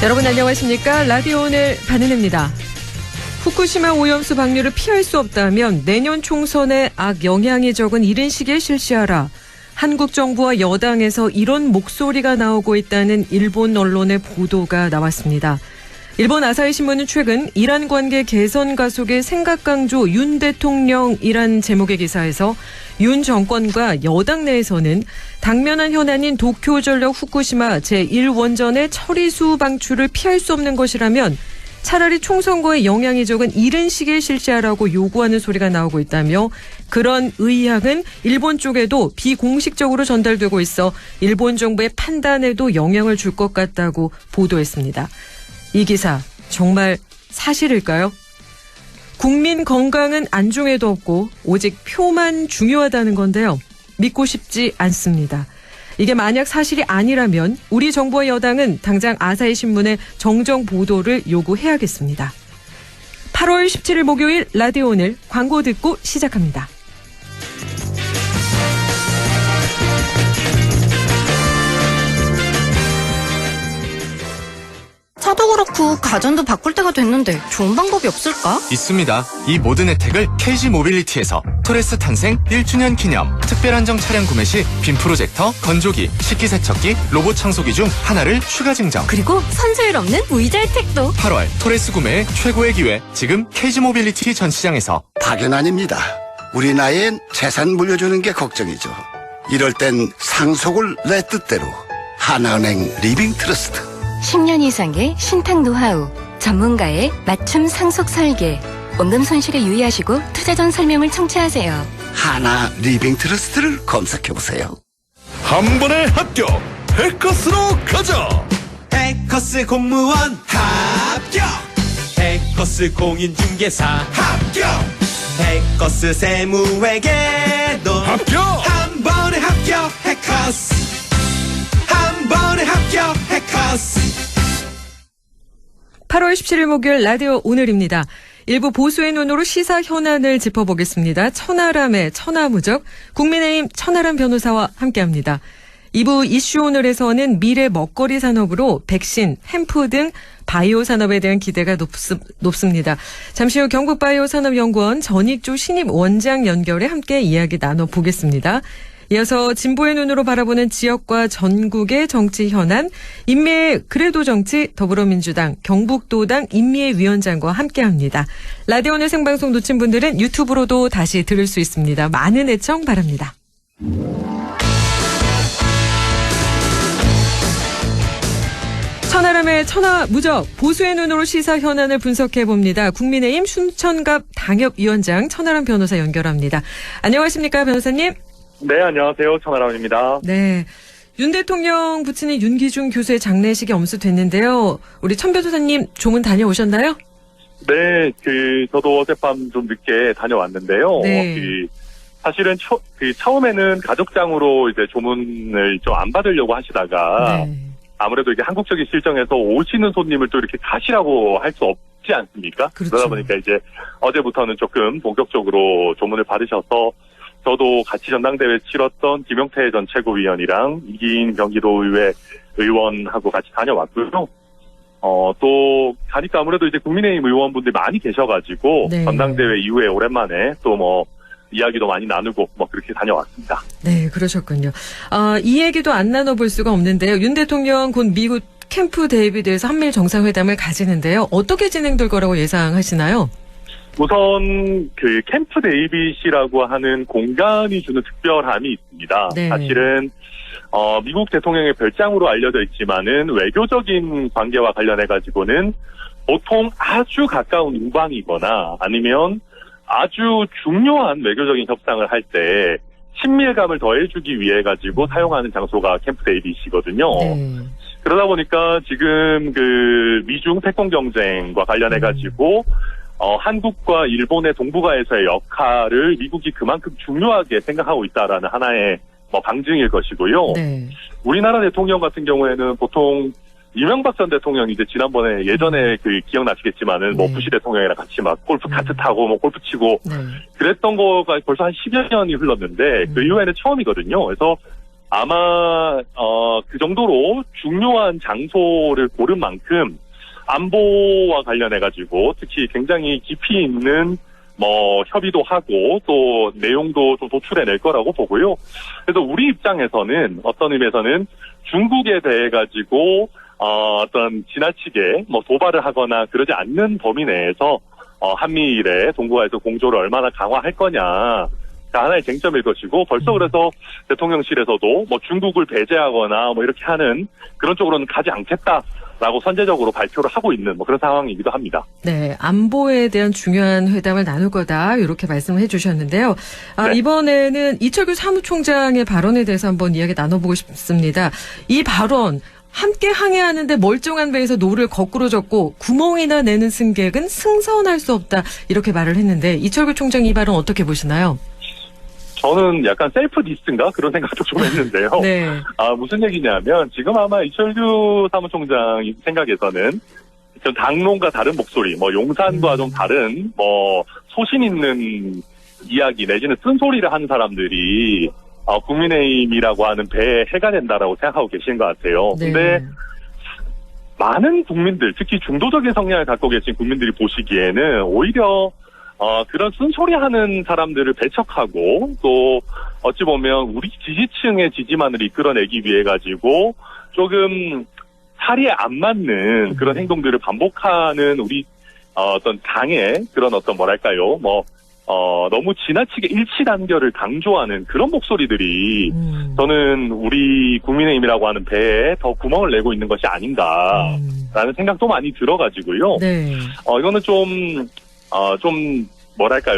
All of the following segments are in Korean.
여러분 안녕하십니까? 라디오 오늘 반은혜입니다. 후쿠시마 오염수 방류를 피할 수 없다면 내년 총선에 악 영향이 적은 이른 시기에 실시하라. 한국 정부와 여당에서 이런 목소리가 나오고 있다는 일본 언론의 보도가 나왔습니다. 일본 아사히 신문은 최근 이란 관계 개선 가속의 생각 강조 윤 대통령이란 제목의 기사에서 윤 정권과 여당 내에서는 당면한 현안인 도쿄전력 후쿠시마 제1원전의 처리수 방출을 피할 수 없는 것이라면 차라리 총선거에 영향이 적은 이른 시기에 실시하라고 요구하는 소리가 나오고 있다며 그런 의향은 일본 쪽에도 비공식적으로 전달되고 있어 일본 정부의 판단에도 영향을 줄 것 같다고 보도했습니다. 이 기사 정말 사실일까요? 국민 건강은 안중에도 없고 오직 표만 중요하다는 건데요. 믿고 싶지 않습니다. 이게 만약 사실이 아니라면 우리 정부와 여당은 당장 아사히 신문의 정정 보도를 요구해야겠습니다. 8월 17일 목요일 라디오 오늘 광고 듣고 시작합니다. 차도 그렇고 가전도 바꿀 때가 됐는데 좋은 방법이 없을까? 있습니다. 이 모든 혜택을 KG 모빌리티에서 토레스 탄생 1주년 기념 특별 한정 차량 구매 시 빔 프로젝터, 건조기, 식기세척기, 로봇 청소기 중 하나를 추가 증정. 그리고 선수율 없는 무이자 혜택도. 8월 토레스 구매의 최고의 기회. 지금 KG 모빌리티 전 시장에서. 파견 아닙니다. 우리 나이엔 재산 물려주는 게 걱정이죠. 이럴 땐 상속을 내 뜻대로. 하나은행 리빙 트러스트. 10년 이상의 신탁 노하우, 전문가의 맞춤 상속 설계. 원금 손실에 유의하시고 투자 전 설명을 청취하세요. 하나 리빙 트러스트를 검색해보세요. 한 번에 합격! 해커스로 가자! 해커스 공무원 합격! 해커스 공인중개사 합격! 해커스 세무회계도 합격! 한 번에 합격! 해커스 한 번에 합격! 해커스 8월 17일 목요일 라디오 오늘입니다. 일부 보수의 눈으로 시사 현안을 짚어보겠습니다. 천하람의 천하무적, 국민의힘 천하람 변호사와 함께합니다. 2부 이슈 오늘에서는 미래 먹거리 산업으로 백신, 햄프 등 바이오 산업에 대한 기대가 높습니다. 잠시 후 경북바이오산업연구원 전익주 신입 원장 연결해 함께 이야기 나눠보겠습니다. 이어서 진보의 눈으로 바라보는 지역과 전국의 정치 현안, 인미의 그래도 정치 더불어민주당 경북도당 인미의 위원장과 함께합니다. 라디오 오늘 생방송 놓친 분들은 유튜브로도 다시 들을 수 있습니다. 많은 애청 바랍니다. 천하람의 천하무적, 보수의 눈으로 시사 현안을 분석해봅니다. 국민의힘 순천갑 당협위원장 천하람 변호사 연결합니다. 안녕하십니까 변호사님? 네, 안녕하세요. 천하람입니다. 네. 윤 대통령 부친인 윤기중 교수의 장례식이 엄수됐는데요. 우리 천 변호사님 조문 다녀오셨나요? 네, 저도 어젯밤 좀 늦게 다녀왔는데요. 네. 사실은 처음에는 가족장으로 이제 조문을 좀 안 받으려고 하시다가 네. 아무래도 이게 한국적인 실정에서 오시는 손님을 또 이렇게 가시라고 할 수 없지 않습니까? 그렇죠. 그러다 보니까 이제 어제부터는 조금 본격적으로 조문을 받으셔서 저도 같이 전당대회 치렀던 김용태 전 최고위원이랑 이기인 경기도의회 의원하고 같이 다녀왔고요. 또 가니까 아무래도 이제 국민의힘 의원분들이 많이 계셔가지고 네. 전당대회 이후에 오랜만에 또 이야기도 많이 나누고 그렇게 다녀왔습니다. 네, 그러셨군요. 이 얘기도 안 나눠볼 수가 없는데요. 윤 대통령 곧 미국 캠프 데이비드에서 한미일 정상회담을 가지는데요. 어떻게 진행될 거라고 예상하시나요? 우선 캠프 데이빗이라고 하는 공간이 주는 특별함이 있습니다. 네. 사실은 미국 대통령의 별장으로 알려져 있지만은 외교적인 관계와 관련해 가지고는 보통 아주 가까운 우방이거나 아니면 아주 중요한 외교적인 협상을 할 때 친밀감을 더해주기 위해 가지고 사용하는 장소가 캠프 데이빗이거든요. 네. 그러다 보니까 지금 미중 패권 경쟁과 관련해 가지고 한국과 일본의 동북아에서의 역할을 미국이 그만큼 중요하게 생각하고 있다라는 하나의 방증일 것이고요. 네. 우리나라 대통령 같은 경우에는 보통 이명박 전 대통령이 이제 지난번에 예전에 기억나시겠지만은 네. 부시 대통령이랑 같이 골프 카트 타고 골프 치고 네. 그랬던 거가 벌써 한 10여 년이 흘렀는데 그 이후에는 처음이거든요. 그래서 아마 그 정도로 중요한 장소를 고른 만큼 안보와 관련해가지고 특히 굉장히 깊이 있는 협의도 하고 또 내용도 좀 도출해낼 거라고 보고요. 그래서 우리 입장에서는 어떤 의미에서는 중국에 대해 가지고 어떤 지나치게 도발을 하거나 그러지 않는 범위 내에서 한미일의 동북아에서 공조를 얼마나 강화할 거냐. 하나의 쟁점일 것이고 벌써 그래서 대통령실에서도 중국을 배제하거나 이렇게 하는 그런 쪽으로는 가지 않겠다라고 선제적으로 발표를 하고 있는 그런 상황이기도 합니다. 네, 안보에 대한 중요한 회담을 나눌 거다 이렇게 말씀을 해주셨는데요. 네. 이번에는 이철규 사무총장의 발언에 대해서 한번 이야기 나눠보고 싶습니다. 이 발언 함께 항해하는데 멀쩡한 배에서 노를 거꾸로 젓고 구멍이나 내는 승객은 승선할 수 없다 이렇게 말을 했는데 이철규 총장 이 발언 어떻게 보시나요? 저는 약간 셀프 디스인가 그런 생각도 좀 했는데요. 네. 무슨 얘기냐면 지금 아마 이철규 사무총장 생각에서는 좀 당론과 다른 목소리, 용산과 좀 다른 소신 있는 이야기 내지는 쓴소리를 하는 사람들이 국민의힘이라고 하는 배에 해가 된다라고 생각하고 계신 것 같아요. 네. 근데 많은 국민들, 특히 중도적인 성향을 갖고 계신 국민들이 보시기에는 오히려 그런 쓴소리 하는 사람들을 배척하고 또 어찌 보면 우리 지지층의 지지만을 이끌어내기 위해 가지고 조금 사리에 안 맞는 그런 행동들을 반복하는 우리 어떤 당의 그런 어떤 너무 지나치게 일치 단결을 강조하는 그런 목소리들이 저는 우리 국민의힘이라고 하는 배에 더 구멍을 내고 있는 것이 아닌가라는 생각도 많이 들어가지고요. 네. 이거는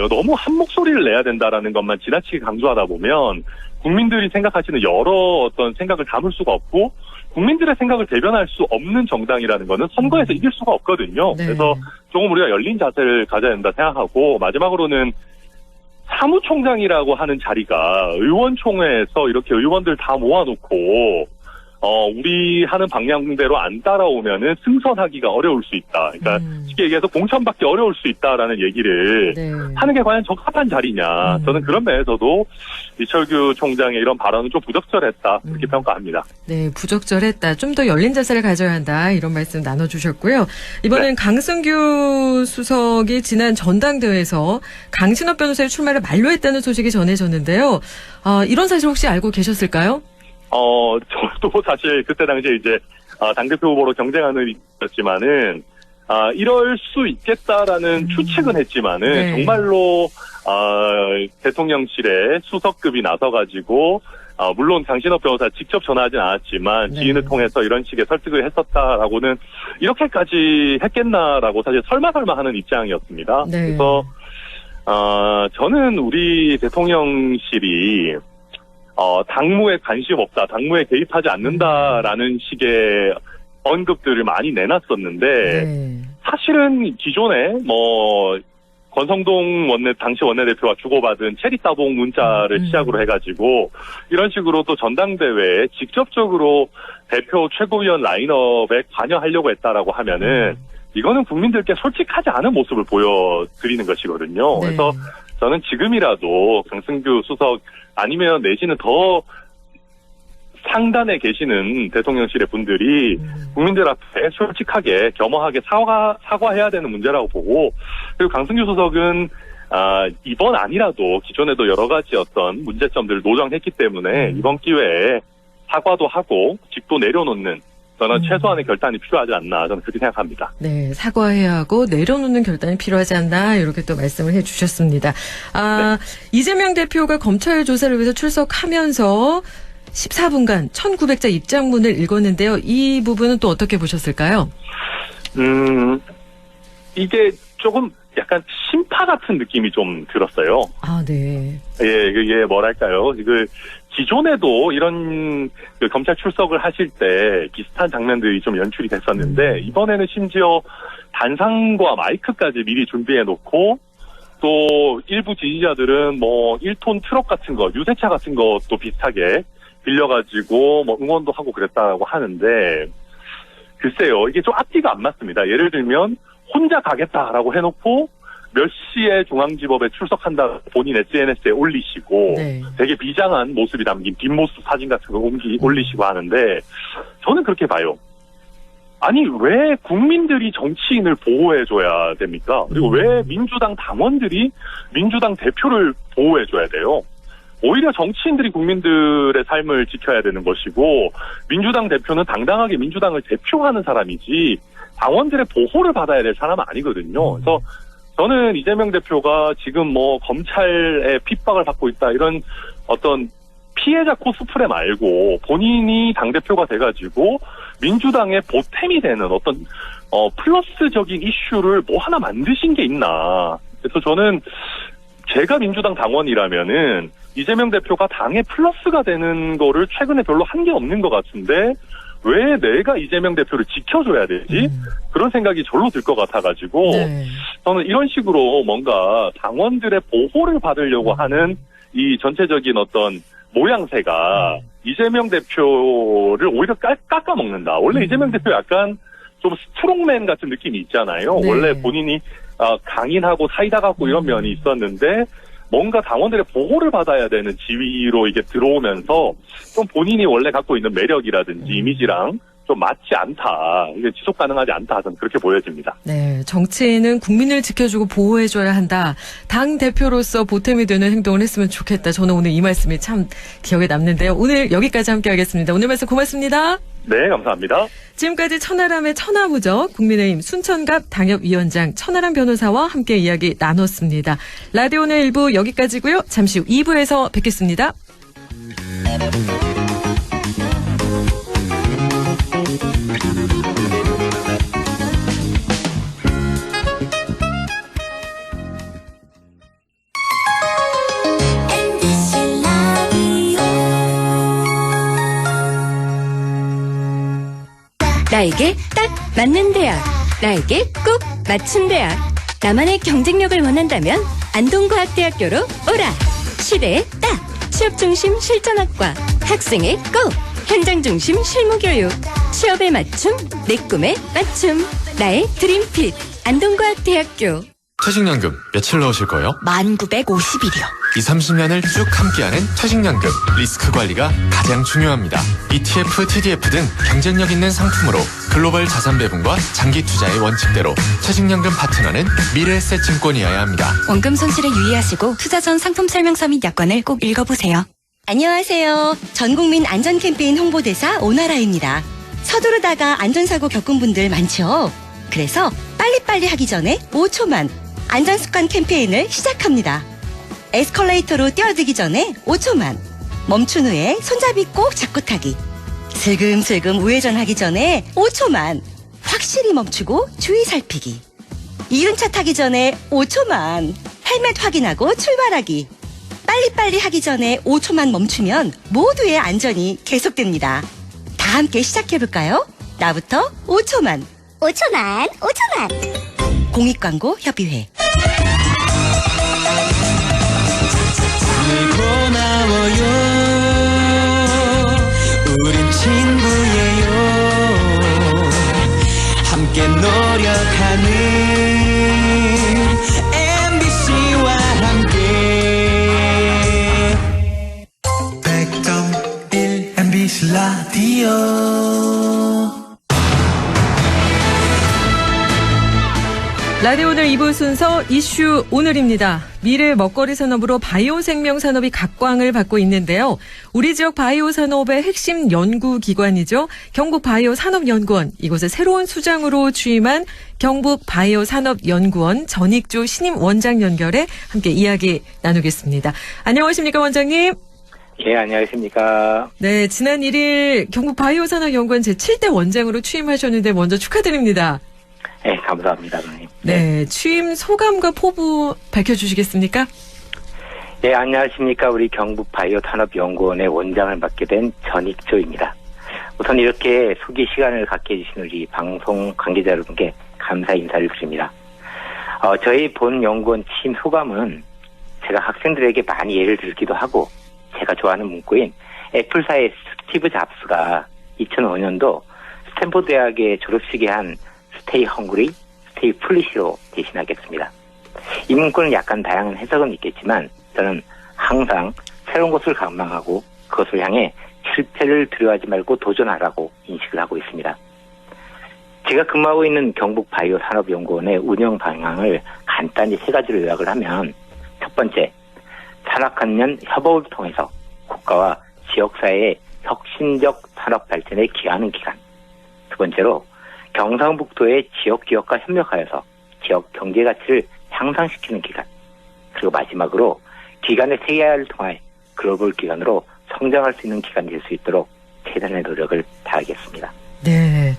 너무 한 목소리를 내야 된다라는 것만 지나치게 강조하다 보면 국민들이 생각하시는 여러 어떤 생각을 담을 수가 없고 국민들의 생각을 대변할 수 없는 정당이라는 거는 선거에서 이길 수가 없거든요. 네. 그래서 조금 우리가 열린 자세를 가져야 된다 생각하고 마지막으로는 사무총장이라고 하는 자리가 의원총회에서 이렇게 의원들 다 모아놓고 우리 하는 방향대로 안 따라오면은 승선하기가 어려울 수 있다. 그러니까 쉽게 얘기해서 공천받기 어려울 수 있다라는 얘기를 네. 하는 게 과연 적합한 자리냐. 저는 그런 면에서도 이철규 총장의 이런 발언은 좀 부적절했다. 이렇게 평가합니다. 네, 부적절했다. 좀 더 열린 자세를 가져야 한다. 이런 말씀 나눠주셨고요. 이번엔 강승규 수석이 지난 전당대회에서 강신업 변호사의 출마를 만료했다는 소식이 전해졌는데요. 이런 사실 혹시 알고 계셨을까요? 저도 사실 그때 당시에 이제 당대표 후보로 경쟁하는 있었지만은 이럴 수 있겠다라는 추측은 했지만은 네. 정말로 대통령실에 수석급이 나서가지고 물론 강신업 변호사 직접 전화하진 않았지만 네. 지인을 통해서 이런 식의 설득을 했었다라고는 이렇게까지 했겠나라고 사실 설마 하는 입장이었습니다. 네. 그래서 저는 우리 대통령실이 당무에 관심 없다, 당무에 개입하지 않는다라는 식의 언급들을 많이 내놨었는데, 네. 사실은 기존에 권성동 당시 원내대표와 주고받은 체리 따봉 문자를 시작으로 해가지고, 이런 식으로 또 전당대회에 직접적으로 대표 최고위원 라인업에 관여하려고 했다라고 하면은, 이거는 국민들께 솔직하지 않은 모습을 보여드리는 것이거든요. 네. 그래서 저는 지금이라도 강승규 수석 아니면 내지는 더 상단에 계시는 대통령실의 분들이 국민들 앞에 솔직하게 겸허하게 사과해야 되는 문제라고 보고 그리고 강승규 수석은 이번 아니라도 기존에도 여러 가지 어떤 문제점들을 노정했기 때문에 이번 기회에 사과도 하고 직도 내려놓는 저는 최소한의 결단이 필요하지 않나 저는 그렇게 생각합니다. 네, 사과해야 하고 내려놓는 결단이 필요하지 않나 이렇게 또 말씀을 해주셨습니다. 네. 이재명 대표가 검찰 조사를 위해서 출석하면서 14분간 1,900자 입장문을 읽었는데요. 이 부분은 또 어떻게 보셨을까요? 이게 조금 약간 심파 같은 느낌이 좀 들었어요. 네. 예, 이게 뭐랄까요. 기존에도 이런 검찰 출석을 하실 때 비슷한 장면들이 좀 연출이 됐었는데, 이번에는 심지어 단상과 마이크까지 미리 준비해 놓고, 또 일부 지지자들은 1톤 트럭 같은 거, 유세차 같은 것도 비슷하게 빌려가지고 응원도 하고 그랬다고 하는데, 글쎄요. 이게 좀 앞뒤가 안 맞습니다. 예를 들면, 혼자 가겠다라고 해놓고, 몇 시에 중앙지법에 출석한다 본인 SNS에 올리시고 네. 되게 비장한 모습이 담긴 뒷모습 사진 같은 거 올리시고 하는데 저는 그렇게 봐요. 아니 왜 국민들이 정치인을 보호해줘야 됩니까? 그리고 왜 민주당 당원들이 민주당 대표를 보호해줘야 돼요? 오히려 정치인들이 국민들의 삶을 지켜야 되는 것이고 민주당 대표는 당당하게 민주당을 대표하는 사람이지 당원들의 보호를 받아야 될 사람은 아니거든요. 그래서 저는 이재명 대표가 지금 뭐 검찰의 핍박을 받고 있다 이런 어떤 피해자 코스프레 말고 본인이 당대표가 돼가지고 민주당의 보탬이 되는 어떤 플러스적인 이슈를 뭐 하나 만드신 게 있나. 그래서 저는 제가 민주당 당원이라면은 이재명 대표가 당의 플러스가 되는 거를 최근에 별로 한 게 없는 것 같은데 왜 내가 이재명 대표를 지켜줘야 되지? 그런 생각이 절로 들 것 같아가지고 네. 저는 이런 식으로 뭔가 당원들의 보호를 받으려고 하는 이 전체적인 어떤 모양새가 이재명 대표를 오히려 깎아먹는다. 원래 이재명 대표 약간 좀 스트롱맨 같은 느낌이 있잖아요. 네. 원래 본인이 강인하고 사이다 같고 이런 면이 있었는데 뭔가 당원들의 보호를 받아야 되는 지위로 이게 들어오면서 좀 본인이 원래 갖고 있는 매력이라든지 이미지랑 좀 맞지 않다. 이게 지속 가능하지 않다. 저는 그렇게 보여집니다. 네, 정치인은 국민을 지켜주고 보호해줘야 한다. 당 대표로서 보탬이 되는 행동을 했으면 좋겠다. 저는 오늘 이 말씀이 참 기억에 남는데요. 오늘 여기까지 함께하겠습니다. 오늘 말씀 고맙습니다. 네, 감사합니다. 지금까지 천하람의 천하무적 국민의힘 순천갑 당협위원장 천하람 변호사와 함께 이야기 나눴습니다. 라디오는 1부 여기까지고요. 잠시 후 2부에서 뵙겠습니다. 나에게 딱 맞는 대학, 나에게 꼭 맞춘 대학. 나만의 경쟁력을 원한다면 안동과학대학교로 오라. 시대에 딱 취업 중심 실전학과, 학생의 꼭 현장 중심 실무교육, 취업에 맞춤, 내 꿈에 맞춤. 나의 드림핏 안동과학대학교. 퇴직연금 며칠 넣으실 거예요? 1950일이요. 20-30년을 쭉 함께하는 퇴직연금 리스크 관리가 가장 중요합니다. ETF, TDF 등 경쟁력 있는 상품으로 글로벌 자산 배분과 장기 투자의 원칙대로 퇴직연금 파트너는 미래에셋증권이어야 합니다. 원금 손실에 유의하시고 투자 전 상품 설명서 및 약관을 꼭 읽어보세요. 안녕하세요. 전국민 안전 캠페인 홍보대사 오나라입니다. 서두르다가 안전사고 겪은 분들 많죠? 그래서 빨리빨리 하기 전에 5초만 안전습관 캠페인을 시작합니다. 에스컬레이터로 뛰어들기 전에 5초만, 멈춘 후에 손잡이 꼭 잡고 타기, 슬금슬금 우회전하기 전에 5초만, 확실히 멈추고 주의 살피기, 이륜차 타기 전에 5초만, 헬멧 확인하고 출발하기. 빨리빨리 하기 전에 5초만 멈추면 모두의 안전이 계속됩니다. 다 함께 시작해볼까요? 나부터 5초만. 5초만, 5초만. 공익광고 협의회. 들고 나와요. 우린 친구예요. 함께 노력하는 MBC와 함께 100.1 MBC 라디오. 라디오 오늘 2부 순서 이슈 오늘입니다. 미래 먹거리 산업으로 바이오 생명 산업이 각광을 받고 있는데요. 우리 지역 바이오 산업의 핵심 연구기관이죠. 경북 바이오 산업연구원. 이곳에 새로운 수장으로 취임한 경북 바이오 산업연구원 전익주 신임 원장 연결해 함께 이야기 나누겠습니다. 안녕하십니까, 원장님? 예, 안녕하십니까. 네, 지난 1일 경북 바이오 산업연구원 제7대 원장으로 취임하셨는데 먼저 축하드립니다. 네, 감사합니다, 선생님. 네, 취임 소감과 포부 밝혀주시겠습니까? 예, 안녕하십니까. 우리 경북 바이오 산업연구원의 원장을 맡게 된 전익조입니다. 우선 이렇게 소개 시간을 갖게 해주신 우리 방송 관계자 여러분께 감사 인사를 드립니다. 저희 본 연구원 취임 소감은 제가 학생들에게 많이 예를 들기도 하고 제가 좋아하는 문구인 애플사의 스티브 잡스가 2005년도 스탠포드 대학의 졸업식에 한 스테이 헝그리, 스테이 풀리시로 대신하겠습니다. 이 문구는 약간 다양한 해석은 있겠지만 저는 항상 새로운 것을 갈망하고 그것을 향해 실패를 두려워하지 말고 도전하라고 인식을 하고 있습니다. 제가 근무하고 있는 경북바이오산업연구원의 운영 방향을 간단히 3가지로 요약을 하면 첫 번째, 산학학년 협업을 통해서 국가와 지역사회의 혁신적 산업 발전에 기여하는 기관. 두 번째로 경상북도의 지역 기업과 협력하여서 지역 경제 가치를 향상시키는 기관. 그리고 마지막으로 기관의 세계화를 통해 글로벌 기관으로 성장할 수 있는 기관이 될 수 있도록 최선의 노력을 다하겠습니다. 네.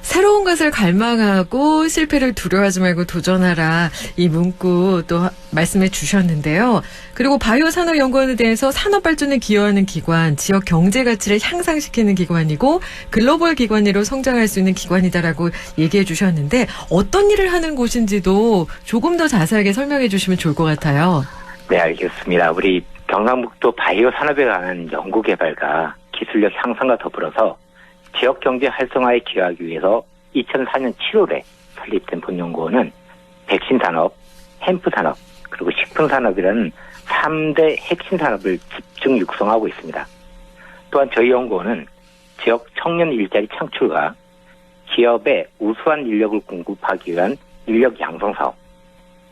새로운 것을 갈망하고 실패를 두려워하지 말고 도전하라. 이 문구 또 말씀해 주셨는데요. 그리고 바이오산업연구원에 대해서 산업발전에 기여하는 기관, 지역 경제 가치를 향상시키는 기관이고 글로벌 기관으로 성장할 수 있는 기관이다라고 얘기해 주셨는데 어떤 일을 하는 곳인지도 조금 더 자세하게 설명해 주시면 좋을 것 같아요. 네, 알겠습니다. 우리 경상북도 바이오 산업에 관한 연구 개발과 기술력 향상과 더불어서 지역 경제 활성화에 기여하기 위해서 2004년 7월에 설립된 본연구원은 백신 산업, 햄프 산업, 그리고 식품 산업이라는 3대 핵심 산업을 집중 육성하고 있습니다. 또한 저희 연구원은 지역 청년 일자리 창출과 기업에 우수한 인력을 공급하기 위한 인력 양성 사업,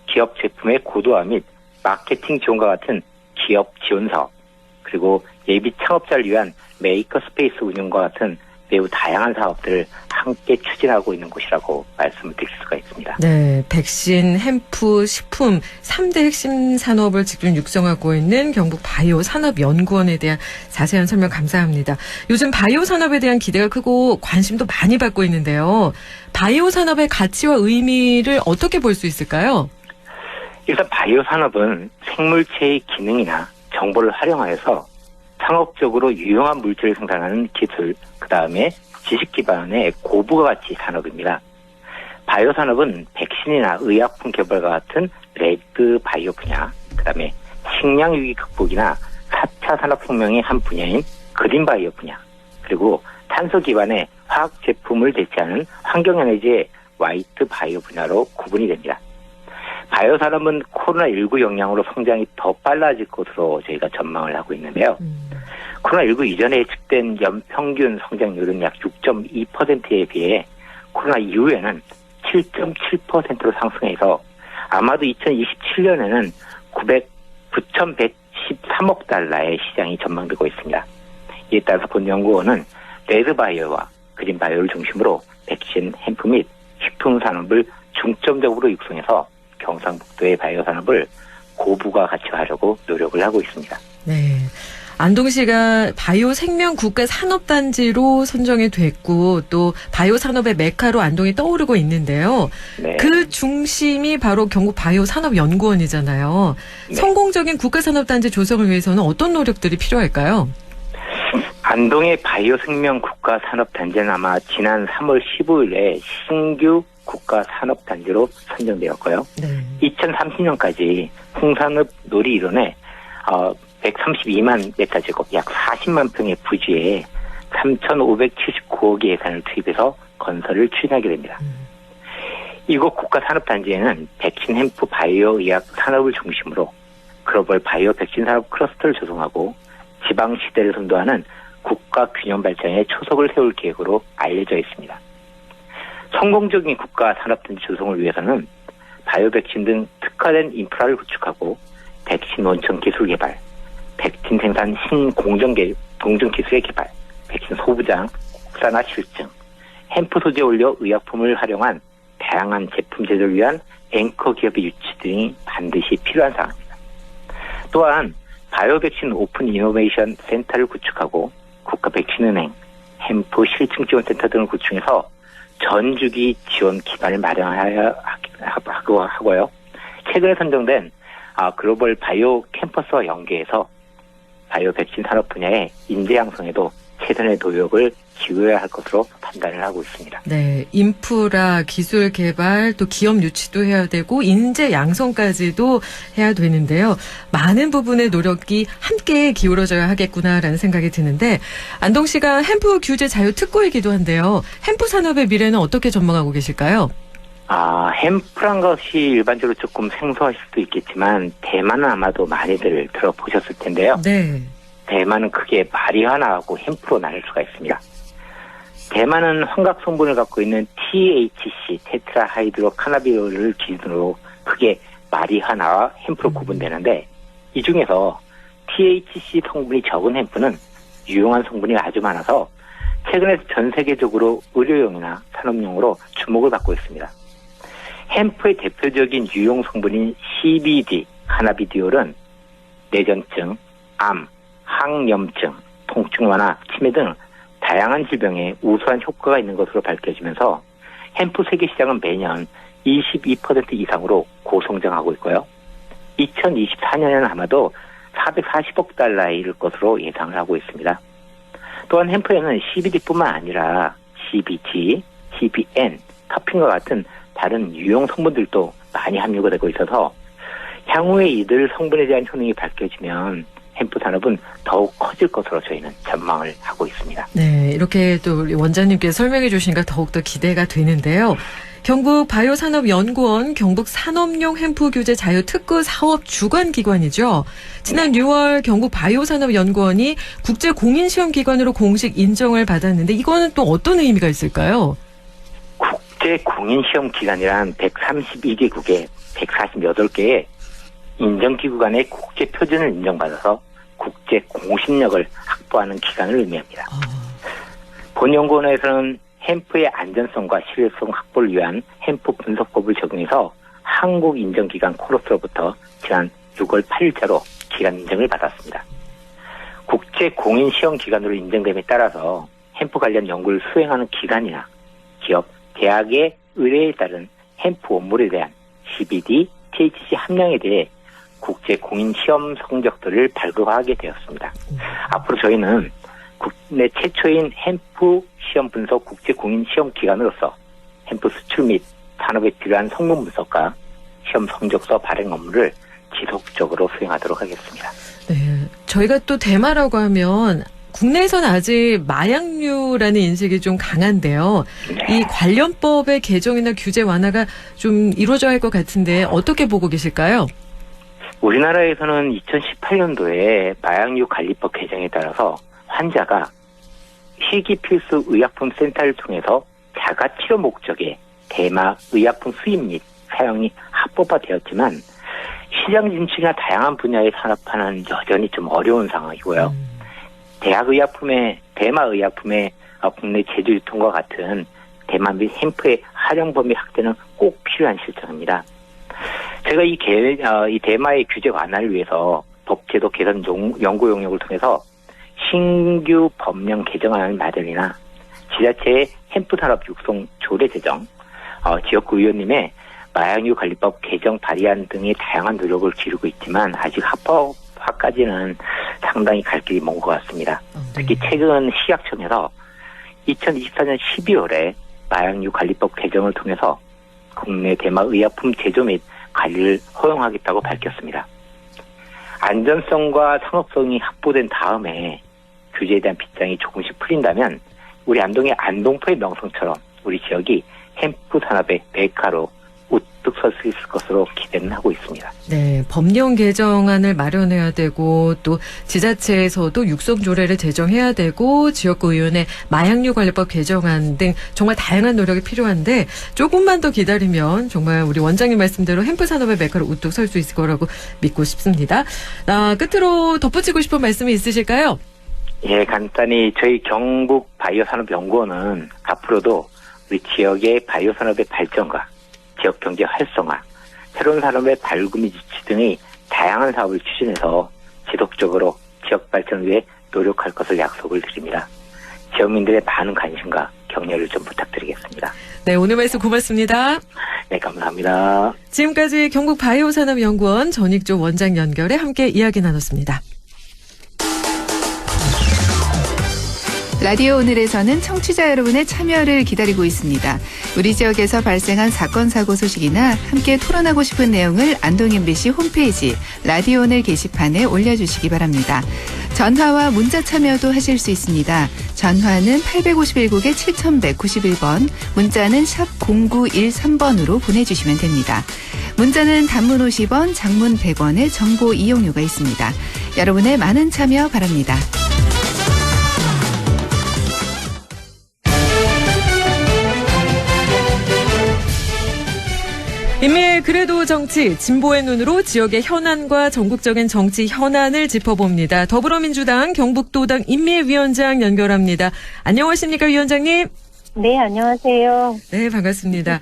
기업 제품의 고도화 및 마케팅 지원과 같은 기업 지원 사업, 그리고 예비 창업자를 위한 메이커 스페이스 운영과 같은 매우 다양한 사업들을 함께 추진하고 있는 곳이라고 말씀을 드릴 수가 있습니다. 네, 백신, 햄프, 식품 3대 핵심 산업을 집중 육성하고 있는 경북 바이오 산업연구원에 대한 자세한 설명 감사합니다. 요즘 바이오 산업에 대한 기대가 크고 관심도 많이 받고 있는데요. 바이오 산업의 가치와 의미를 어떻게 볼 수 있을까요? 일단 바이오 산업은 생물체의 기능이나 정보를 활용하여서 상업적으로 유용한 물질을 생산하는 기술, 그 다음에 지식 기반의 고부가가치 산업입니다. 바이오 산업은 백신이나 의약품 개발과 같은 레드 바이오 분야, 그 다음에 식량 위기 극복이나 4차 산업혁명의 한 분야인 그린 바이오 분야, 그리고 탄소 기반의 화학 제품을 대체하는 환경에너지의 화이트 바이오 분야로 구분이 됩니다. 바이오 산업은 코로나19 영향으로 성장이 더 빨라질 것으로 저희가 전망을 하고 있는데요. 코로나19 이전에 예측된 연평균 성장률은 약 6.2%에 비해 코로나 이후에는 7.7%로 상승해서 아마도 2027년에는 9,113억 달러의 시장이 전망되고 있습니다. 이에 따라서 본 연구원은 레드바이오와 그린바이오를 중심으로 백신, 햄프 및 식품 산업을 중점적으로 육성해서 경상북도의 바이오 산업을 고부가가치화하려고 노력을 하고 있습니다. 네. 안동시가 바이오 생명 국가 산업단지로 선정이 됐고 또 바이오 산업의 메카로 안동이 떠오르고 있는데요. 네. 그 중심이 바로 경북 바이오 산업연구원이잖아요. 네. 성공적인 국가 산업단지 조성을 위해서는 어떤 노력들이 필요할까요? 안동의 바이오 생명 국가 산업단지는 아마 지난 3월 15일에 신규 국가 산업단지로 선정되었고요. 네. 2030년까지 홍산읍 놀이 일원에 132만 메타제곱, 약 40만 평의 부지에 3,579억의 예산을 투입해서 건설을 추진하게 됩니다. 이곳 국가 산업단지에는 백신, 햄프, 바이오 의학 산업을 중심으로 글로벌 바이오 백신 산업 클러스터를 조성하고 지방 시대를 선도하는 국가 균형 발전에 초석을 세울 계획으로 알려져 있습니다. 성공적인 국가 산업단지 조성을 위해서는 바이오 백신 등 특화된 인프라를 구축하고 백신 원천 기술 개발, 백신 생산 신공정 기술의 개발, 백신 소부장, 국산화 실증, 햄프 소재 올려 의약품을 활용한 다양한 제품 제조를 위한 앵커 기업의 유치 등이 반드시 필요한 사항입니다. 또한 바이오 백신 오픈 이노베이션 센터를 구축하고 국가 백신은행, 햄프 실증 지원센터 등을 구축해서 전주기 지원 기반을 마련하고요. 최근에 선정된 글로벌 바이오 캠퍼스와 연계해서 바이오 백신 산업 분야의 인재 양성에도 최선의 노력을 기울여야 할 것으로 판단을 하고 있습니다. 네, 인프라, 기술 개발, 또 기업 유치도 해야 되고 인재 양성까지도 해야 되는데요. 많은 부분의 노력이 함께 기울어져야 하겠구나라는 생각이 드는데 안동시가 햄프 규제 자유 특구이기도 한데요. 햄프 산업의 미래는 어떻게 전망하고 계실까요? 햄프란 것이 일반적으로 조금 생소하실 수도 있겠지만 대만은 아마도 많이들 들어보셨을 텐데요. 네. 대만은 크게 마리화나하고 햄프로 나눌 수가 있습니다. 대만은 환각 성분을 갖고 있는 THC, 테트라하이드로 카나비놀을 기준으로 크게 마리화나와 햄프로 구분되는데 이 중에서 THC 성분이 적은 햄프는 유용한 성분이 아주 많아서 최근에 전 세계적으로 의료용이나 산업용으로 주목을 받고 있습니다. 햄프의 대표적인 유용 성분인 CBD, 카나비디올은 뇌전증, 암, 항염증, 통증 완화, 치매 등 다양한 질병에 우수한 효과가 있는 것으로 밝혀지면서 햄프 세계 시장은 매년 22% 이상으로 고성장하고 있고요. 2024년에는 아마도 440억 달러에 이를 것으로 예상을 하고 있습니다. 또한 햄프에는 CBD뿐만 아니라 CBG, CBN, 터핀과 같은 다른 유용 성분들도 많이 함유가 되고 있어서 향후에 이들 성분에 대한 효능이 밝혀지면 햄프 산업은 더욱 커질 것으로 저희는 전망을 하고 있습니다. 네, 이렇게 또 우리 원장님께서 설명해 주시니까 더욱더 기대가 되는데요. 경북 바이오산업연구원 경북산업용 햄프 규제 자유특구 사업 주관기관이죠. 지난 6월 경북 바이오산업연구원이 국제공인시험기관으로 공식 인정을 받았는데 이거는 또 어떤 의미가 있을까요? 국제공인시험기관이란 132개국에 148개의 인정기구 간의 국제표준을 인정받아서 국제공신력을 확보하는 기관을 의미합니다. 본 연구원에서는 햄프의 안전성과 실효성 확보를 위한 햄프 분석법을 적용해서 한국 인정기관 코러스로부터 지난 6월 8일자로 기관 인정을 받았습니다. 국제공인시험기관으로 인정됨에 따라서 햄프 관련 연구를 수행하는 기관이나 기업, 대학의 의뢰에 따른 햄프 원물에 대한 CBD, THC 함량에 대해 국제공인시험 성적들을 발급하게 되었습니다. 앞으로 저희는 국내 최초인 햄프 시험 분석 국제공인시험 기관으로서 햄프 수출 및 산업에 필요한 성분 분석과 시험 성적서 발행 업무를 지속적으로 수행하도록 하겠습니다. 네, 저희가 또 대마라고 하면 국내에서는 아직 마약류라는 인식이 좀 강한데요. 네. 이 관련법의 개정이나 규제 완화가 좀 이루어져야 할 것 같은데 어떻게 보고 계실까요? 우리나라에서는 2018년도에 마약류 관리법 개정에 따라서 환자가 희귀필수 의약품 센터를 통해서 자가치료 목적의 대마 의약품 수입 및 사용이 합법화되었지만 시장 진출이나 다양한 분야의 산업화는 여전히 좀 어려운 상황이고요. 대마 의약품의 국내 제조 유통과 같은 대마 및 햄프의 활용 범위 확대는 꼭 필요한 실정입니다. 제가 이 대마의 규제 완화를 위해서 법제도 개선 연구 용역을 통해서 신규 법령 개정안 마련이나 지자체의 햄프 산업 육성 조례 제정, 지역구 의원님의 마약류 관리법 개정 발의안 등의 다양한 노력을 기울이고 있지만 아직 합법화까지는 상당히 갈 길이 먼 것 같습니다. 특히 최근 식약청에서 2024년 12월에 마약류 관리법 개정을 통해서 국내 대마 의약품 제조 및 관리를 허용하겠다고 밝혔습니다. 안전성과 상업성이 확보된 다음에 규제에 대한 빗장이 조금씩 풀린다면 우리 안동의 안동포의 명성처럼 우리 지역이 햄프 산업의 메카로 우뚝 설 수 있을 것으로 기대는 하고 있습니다. 네, 법령 개정안을 마련해야 되고 또 지자체에서도 육성 조례를 제정해야 되고 지역구 의원의 마약류 관리법 개정안 등 정말 다양한 노력이 필요한데 조금만 더 기다리면 정말 우리 원장님 말씀대로 햄프 산업의 메카로 우뚝 설 수 있을 거라고 믿고 싶습니다. 끝으로 덧붙이고 싶은 말씀이 있으실까요? 예, 간단히 저희 경북 바이오산업연구원은 앞으로도 우리 지역의 바이오산업의 발전과 지역 경제 활성화, 새로운 산업의 발굴 유치 등의 다양한 사업을 추진해서 지속적으로 지역 발전을 위해 노력할 것을 약속을 드립니다. 지역민들의 많은 관심과 격려를 좀 부탁드리겠습니다. 네, 오늘 말씀 고맙습니다. 네, 감사합니다. 지금까지 경북 바이오산업연구원 전익조 원장 연결해 함께 이야기 나눴습니다. 라디오 오늘에서는 청취자 여러분의 참여를 기다리고 있습니다. 우리 지역에서 발생한 사건 사고 소식이나 함께 토론하고 싶은 내용을 안동 MBC 홈페이지 라디오 오늘 게시판에 올려주시기 바랍니다. 전화와 문자 참여도 하실 수 있습니다. 전화는 851국에 7191번, 문자는 샵 0913번으로 보내주시면 됩니다. 문자는 단문 50원, 장문 100원의 정보 이용료가 있습니다. 여러분의 많은 참여 바랍니다. 인미의 그래도 정치, 진보의 눈으로 지역의 현안과 전국적인 정치 현안을 짚어봅니다. 더불어민주당 경북도당 인미위원장 연결합니다. 안녕하십니까, 위원장님? 네, 안녕하세요. 네, 반갑습니다.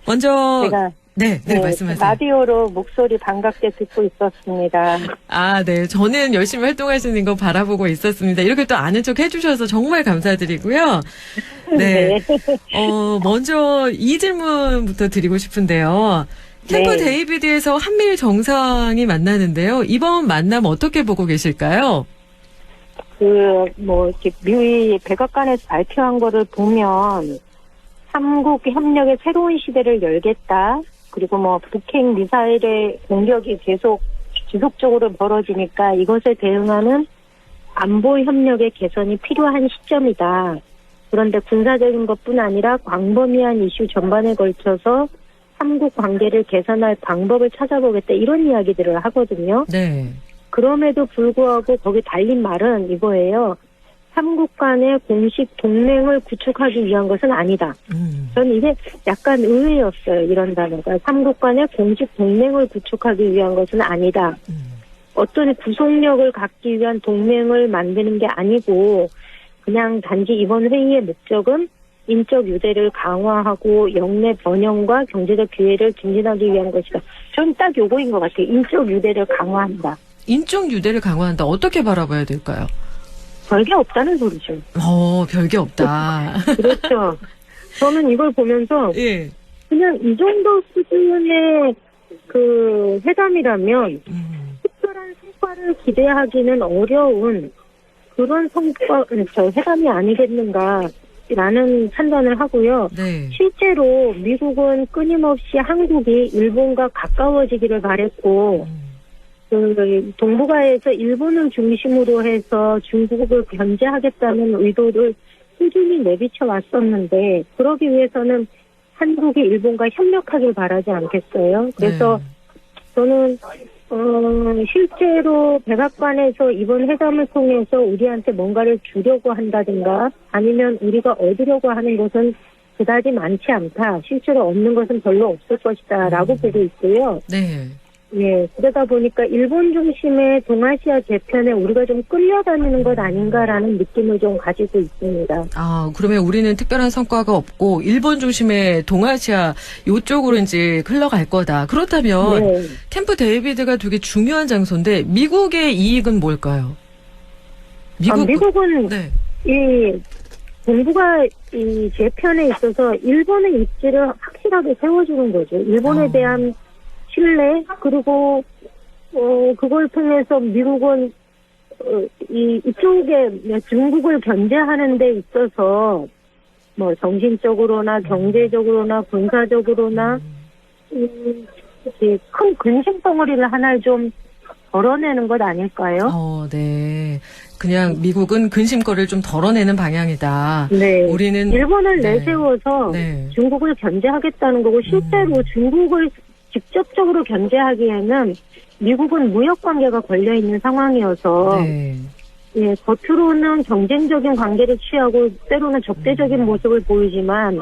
먼저 제가 네, 말씀하세요. 라디오로 목소리 반갑게 듣고 있었습니다. 아, 네. 저는 열심히 활동하시는 거 바라보고 있었습니다. 이렇게 또 아는 척 해주셔서 정말 감사드리고요. 네. 먼저 이 질문부터 드리고 싶은데요. 캠프 네. 데이비드에서 한미일 정상이 만나는데요. 이번 만남 어떻게 보고 계실까요? 이렇게 미국이 백악관에서 발표한 거를 보면 삼국 협력의 새로운 시대를 열겠다. 그리고 북핵 미사일의 공격이 계속 지속적으로 벌어지니까 이것에 대응하는 안보 협력의 개선이 필요한 시점이다. 그런데 군사적인 것뿐 아니라 광범위한 이슈 전반에 걸쳐서 삼국 관계를 개선할 방법을 찾아보겠다. 이런 이야기들을 하거든요. 네. 그럼에도 불구하고 거기 달린 말은 이거예요. 삼국 간의 공식 동맹을 구축하기 위한 것은 아니다. 저는 이게 약간 의외였어요. 이런 단어가. 삼국 간의 공식 동맹을 구축하기 위한 것은 아니다. 어떤 구속력을 갖기 위한 동맹을 만드는 게 아니고 그냥 단지 이번 회의의 목적은 인적 유대를 강화하고 영내 번영과 경제적 기회를 증진하기 위한 것이다. 저는 딱 요거인 것 같아요. 인적 유대를 강화한다. 인적 유대를 강화한다. 어떻게 바라봐야 될까요? 별게 없다는 소리죠. 별게 없다. 그렇죠. 저는 이걸 보면서 예. 그냥 이 정도 수준의 회담이라면 특별한 성과를 기대하기는 어려운 그런 회담이 아니겠는가라는 판단을 하고요. 네. 실제로 미국은 끊임없이 한국이 일본과 가까워지기를 바랬고 동북아에서 일본을 중심으로 해서 중국을 견제하겠다는 의도를 꾸준히 내비쳐 왔었는데 그러기 위해서는 한국이 일본과 협력하길 바라지 않겠어요. 그래서 저는 실제로 백악관에서 이번 회담을 통해서 우리한테 뭔가를 주려고 한다든가 아니면 우리가 얻으려고 하는 것은 그다지 많지 않다. 실제로 얻는 것은 별로 없을 것이다 라고 보고 있고요. 네. 예, 그러다 보니까 일본 중심의 동아시아 재편에 우리가 좀 끌려다니는 것 아닌가라는 느낌을 좀 가지고 있습니다. 아, 그러면 우리는 특별한 성과가 없고 일본 중심의 동아시아 이쪽으로 이제 흘러갈 거다. 그렇다면 네. 캠프 데이비드가 되게 중요한 장소인데 미국의 이익은 뭘까요? 미국은 네. 이 동북아 이 재편에 있어서 일본의 입지를 확실하게 세워주는 거죠. 일본에 대한 신뢰 그리고 그걸 통해서 미국은 이쪽에 중국을 견제하는 데 있어서 정신적으로나 경제적으로나 군사적으로나 큰 근심 덩어리를 하나 좀 덜어내는 것 아닐까요? 네. 그냥 미국은 근심거리를 좀 덜어내는 방향이다. 네. 우리는 일본을 내세워서 중국을 견제하겠다는 거고 실제로 중국을 직접적으로 견제하기에는 미국은 무역 관계가 걸려 있는 상황이어서 예, 겉으로는 경쟁적인 관계를 취하고 때로는 적대적인 모습을 보이지만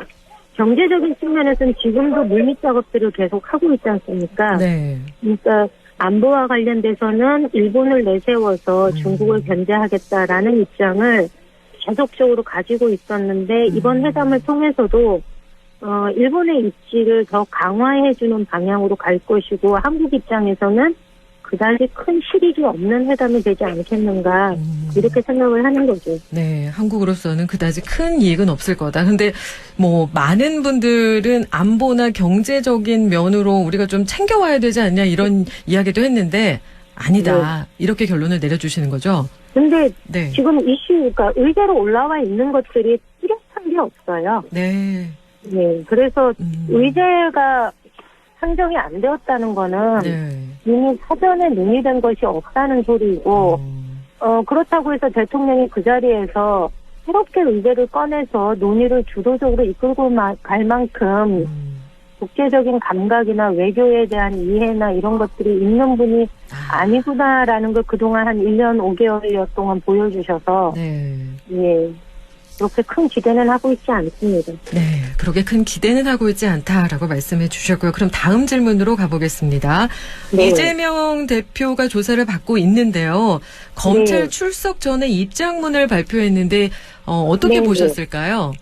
경제적인 측면에서는 지금도 물밑 작업들을 계속 하고 있지 않습니까? 네. 그러니까 안보와 관련돼서는 일본을 내세워서 중국을 견제하겠다라는 입장을 계속적으로 가지고 있었는데 이번 회담을 통해서도 일본의 입지를 더 강화해주는 방향으로 갈 것이고 한국 입장에서는 그다지 큰 실익이 없는 회담이 되지 않겠는가 이렇게 생각을 하는 거죠. 네, 한국으로서는 그다지 큰 이익은 없을 거다. 근데 많은 분들은 안보나 경제적인 면으로 우리가 좀 챙겨와야 되지 않냐 이런 이야기도 했는데 아니다. 이렇게 결론을 내려주시는 거죠. 근데 지금 그러니까 의제로 올라와 있는 것들이 뚜렷한 게 없어요. 네. 네, 그래서 의제가 상정이 안 되었다는 거는 이미 사전에 논의된 것이 없다는 소리이고 그렇다고 해서 대통령이 그 자리에서 새롭게 의제를 꺼내서 논의를 주도적으로 이끌고 갈 만큼 국제적인 감각이나 외교에 대한 이해나 이런 것들이 있는 분이 아니구나라는 걸 그동안 한 1년 5개월여 동안 보여주셔서 예, 그렇게 큰 기대는 하고 있지 않습니다. 네, 그렇게 큰 기대는 하고 있지 않다라고 말씀해 주셨고요. 그럼 다음 질문으로 가보겠습니다. 네. 이재명 대표가 조사를 받고 있는데요. 검찰 네. 출석 전에 입장문을 발표했는데 어떻게 네. 보셨을까요?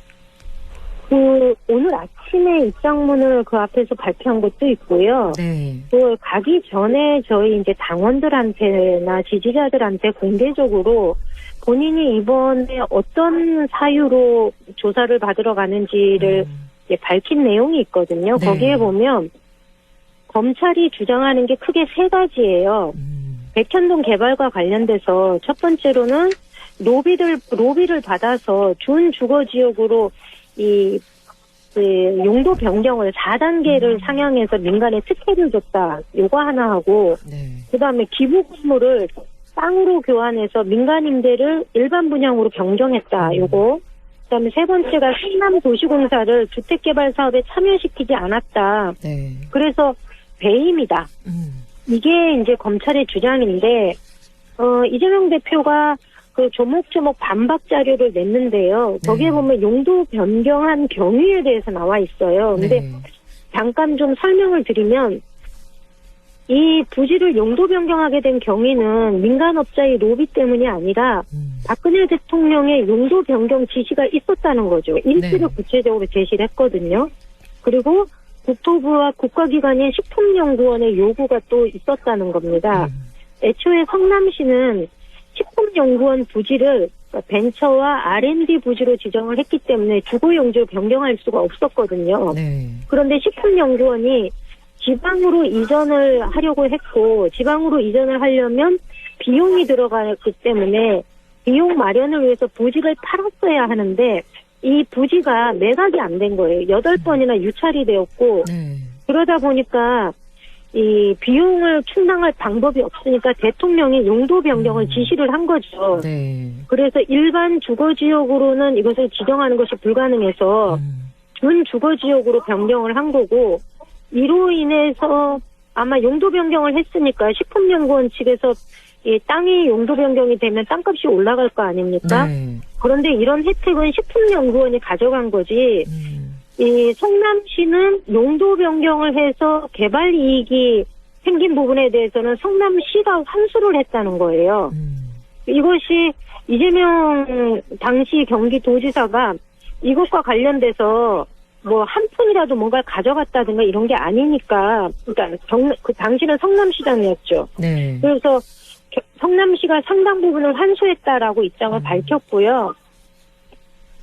오늘 아침에 입장문을 그 앞에서 발표한 것도 있고요. 네. 가기 전에 저희 이제 당원들한테나 지지자들한테 공개적으로 본인이 이번에 어떤 사유로 조사를 받으러 가는지를 이제 밝힌 내용이 있거든요. 네. 거기에 보면 검찰이 주장하는 게 크게 세 가지예요. 백현동 개발과 관련돼서 첫 번째로는 로비를 받아서 준 주거 지역으로 용도 변경을 4단계를 상향해서 민간에 특혜를 줬다. 요거 하나 하고, 그다음에 기부 건물을 땅으로 교환해서 민간 임대를 일반 분양으로 변경했다. 요거. 그다음에 세 번째가 성남도시공사를 주택개발 사업에 참여시키지 않았다. 그래서 배임이다. 이게 이제 검찰의 주장인데, 이재명 대표가 그 조목조목 반박 자료를 냈는데요. 거기에 보면 용도 변경한 경위에 대해서 나와 있어요. 근데 잠깐 좀 설명을 드리면 이 부지를 용도 변경하게 된 경위는 민간업자의 로비 때문이 아니라 박근혜 대통령의 용도 변경 지시가 있었다는 거죠. 일지를 구체적으로 제시를 했거든요. 그리고 국토부와 국가기관인 식품연구원의 요구가 또 있었다는 겁니다. 애초에 성남시는 식품연구원 부지를 벤처와 R&D 부지로 지정을 했기 때문에 주거용지로 변경할 수가 없었거든요. 그런데 식품연구원이 지방으로 이전을 하려고 했고 지방으로 이전을 하려면 비용이 들어가기 때문에 비용 마련을 위해서 부지를 팔았어야 하는데 이 부지가 매각이 안 된 거예요. 8번이나 유찰이 되었고 그러다 보니까 이 비용을 충당할 방법이 없으니까 대통령이 용도 변경을 지시를 한 거죠. 그래서 일반 주거지역으로는 이것을 지정하는 것이 불가능해서 준 주거지역으로 변경을 한 거고 이로 인해서 아마 용도 변경을 했으니까 식품연구원 측에서 이 땅이 용도 변경이 되면 땅값이 올라갈 거 아닙니까? 그런데 이런 혜택은 식품연구원이 가져간 거지 이 성남시는 용도 변경을 해서 개발 이익이 생긴 부분에 대해서는 성남시가 환수를 했다는 거예요. 이것이 이재명 당시 경기도지사가 이것과 관련돼서 뭐 한 푼이라도 뭔가를 가져갔다든가 이런 게 아니니까 그러니까 당시는 성남시장이었죠. 그래서 성남시가 상당 부분을 환수했다라고 입장을 밝혔고요.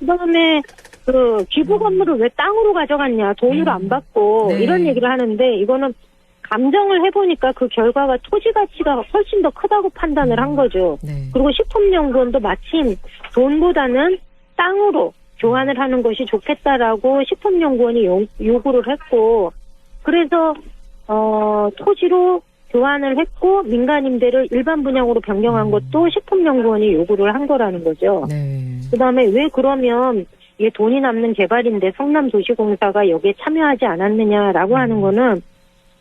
그다음에 그 기부 건물을 왜 땅으로 가져갔냐 돈으로 안 받고 이런 얘기를 하는데 이거는 감정을 해보니까 그 결과가 토지 가치가 훨씬 더 크다고 판단을 한 거죠. 그리고 식품연구원도 마침 돈보다는 땅으로 교환을 하는 것이 좋겠다라고 식품연구원이 요구를 했고 그래서 토지로 교환을 했고 민간 임대를 일반 분양으로 변경한 것도 식품연구원이 요구를 한 거라는 거죠. 그다음에 왜 그러면 이게 돈이 남는 개발인데 성남도시공사가 여기에 참여하지 않았느냐라고 하는 거는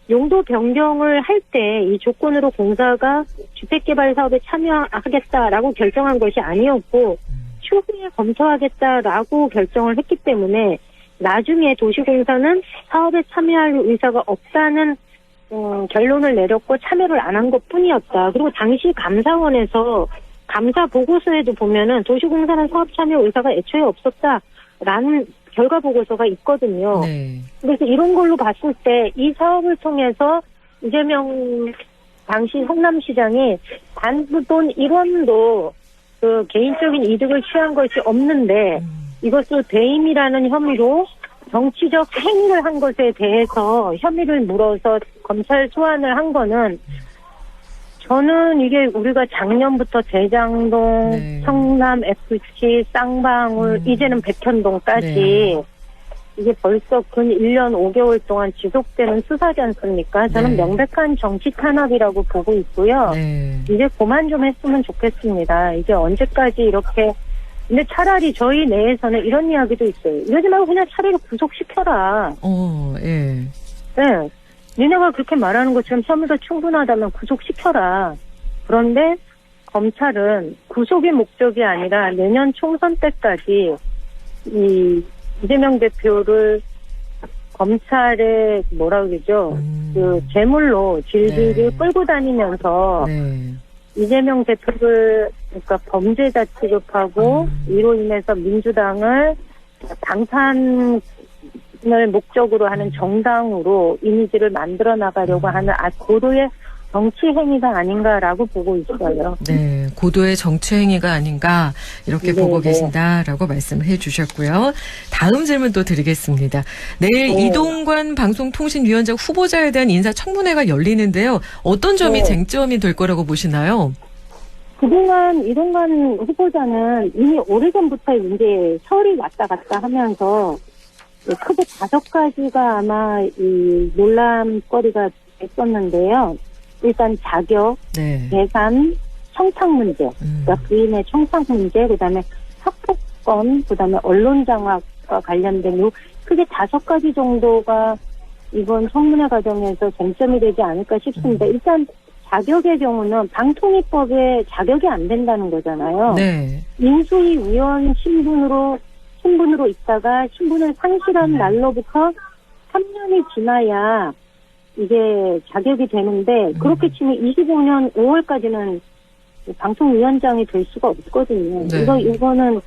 용도 변경을 할 때 이 조건으로 공사가 주택개발 사업에 참여하겠다라고 결정한 것이 아니었고 추후에 검토하겠다라고 결정을 했기 때문에 나중에 도시공사는 사업에 참여할 의사가 없다는 결론을 내렸고 참여를 안 한 것뿐이었다. 그리고 당시 감사원에서 감사 보고서에도 보면은 도시공사는 사업 참여 의사가 애초에 없었다라는 결과 보고서가 있거든요. 그래서 이런 걸로 봤을 때 이 사업을 통해서 이재명 당시 성남시장이 단돈 1원도 그 개인적인 이득을 취한 것이 없는데 이것을 배임이라는 혐의로 정치적 행위를 한 것에 대해서 혐의를 물어서 검찰 소환을 한 거는 저는 이게 우리가 작년부터 대장동, 성남 FC, 쌍방울, 이제는 백현동까지 이게 벌써 근 1년 5개월 동안 지속되는 수사지 않습니까? 저는 네. 명백한 정치 탄압이라고 보고 있고요. 네. 이제 그만 좀 했으면 좋겠습니다. 이게 언제까지 이렇게. 근데 차라리 저희 내에서는 이런 이야기도 있어요. 이러지 말고 그냥 차라리 구속시켜라. 예. 네. 니네가 그렇게 말하는 것처럼 혐의가 충분하다면 구속시켜라. 그런데 검찰은 구속이 목적이 아니라 내년 총선 때까지 이재명 대표를 검찰의 뭐라 그러죠? 그 재물로 질질 네. 끌고 다니면서 네. 이재명 대표를 그러니까 범죄자 취급하고 이로 인해서 민주당을 방탄을 목적으로 하는 정당으로 이미지를 만들어 나가려고 하는 고도의 정치 행위가 아닌가라고 보고 있어요. 네, 고도의 정치 행위가 아닌가 이렇게 네, 보고 네. 계신다라고 말씀을 해주셨고요. 다음 질문 또 드리겠습니다. 내일 네. 이동관 방송통신위원장 후보자에 대한 인사청문회가 열리는데요. 어떤 점이 네. 쟁점이 될 거라고 보시나요? 그동안 이동관 후보자는 이미 오래전부터 이제 서울이 왔다 갔다 하면서 크게 5가지가 아마 이 논란거리가 됐었는데요. 일단 자격, 네. 예산, 청탁 문제, 그러니까 부인의 청탁 문제, 그다음에 학폭권, 그다음에 언론 장악과 관련된 요 크게 5가지 정도가 이번 청문회 과정에서 쟁점이 되지 않을까 싶습니다. 일단 자격의 경우는 방통위법에 자격이 안 된다는 거잖아요. 네. 인수위 위원 신분으로 있다가 신분을 상실한 날로부터 3년이 지나야 이게 자격이 되는데 그렇게 치면 25년 5월까지는 방통위원장이 될 수가 없거든요. 네. 이거는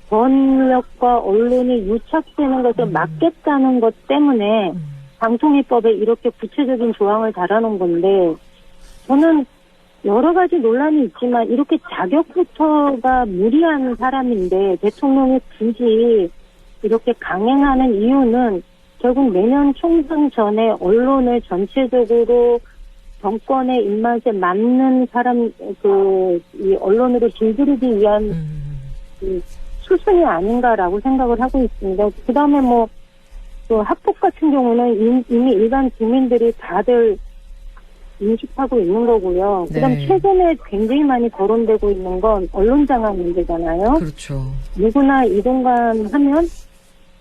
권력과 언론이 유착되는 것을 막겠다는 것 때문에 방통위법에 이렇게 구체적인 조항을 달아놓은 건데 저는 여러 가지 논란이 있지만 이렇게 자격부터가 무리한 사람인데 대통령이 굳이 이렇게 강행하는 이유는 결국 내년 총선 전에 언론을 전체적으로 정권의 입맛에 맞는 사람, 이 언론으로 길들이기 위한 이 수순이 아닌가라고 생각을 하고 있습니다. 그 다음에 또 학폭 같은 경우는 이미 일반 국민들이 다들 인식하고 있는 거고요. 네. 그다음 최근에 굉장히 많이 거론되고 있는 건 언론 장악 문제잖아요. 그렇죠. 누구나 이동관 하면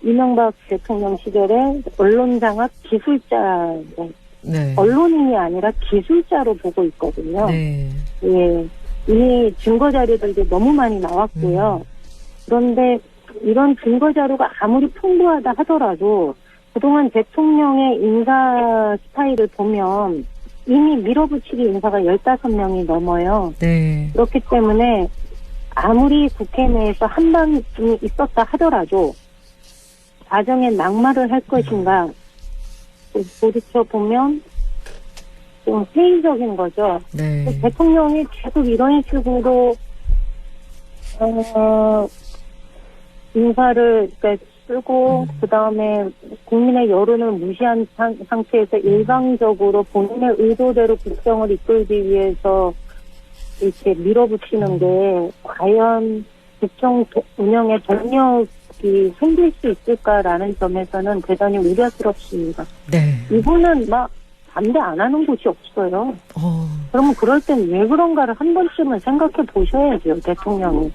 이명박 대통령 시절에 언론 장악 기술자, 네. 언론인이 아니라 기술자로 보고 있거든요. 네. 예, 이미 증거 자료들도 너무 많이 나왔고요. 그런데 이런 증거 자료가 아무리 풍부하다 하더라도 그동안 대통령의 인사 스타일을 보면 이미 밀어붙이기 인사가 15명이 넘어요. 네. 그렇기 그렇기 때문에 아무리 국회 내에서 한방이 있었다 하더라도 과정에 낙마를 할 것인가 돌이켜 보면 좀 회의적인 거죠. 네. 대통령이 계속 이런 식으로 인사를 쓰고 그다음에 국민의 여론을 무시한 상태에서 일방적으로 본인의 의도대로 국정을 이끌기 위해서 이렇게 밀어붙이는 게 과연 국정 운영에 동력이 생길 수 있을까라는 점에서는 대단히 우려스럽습니다. 네. 이분은 반대 안 하는 곳이 없어요. 그러면 그럴 땐 왜 그런가를 한 번쯤은 생각해 보셔야죠, 대통령이.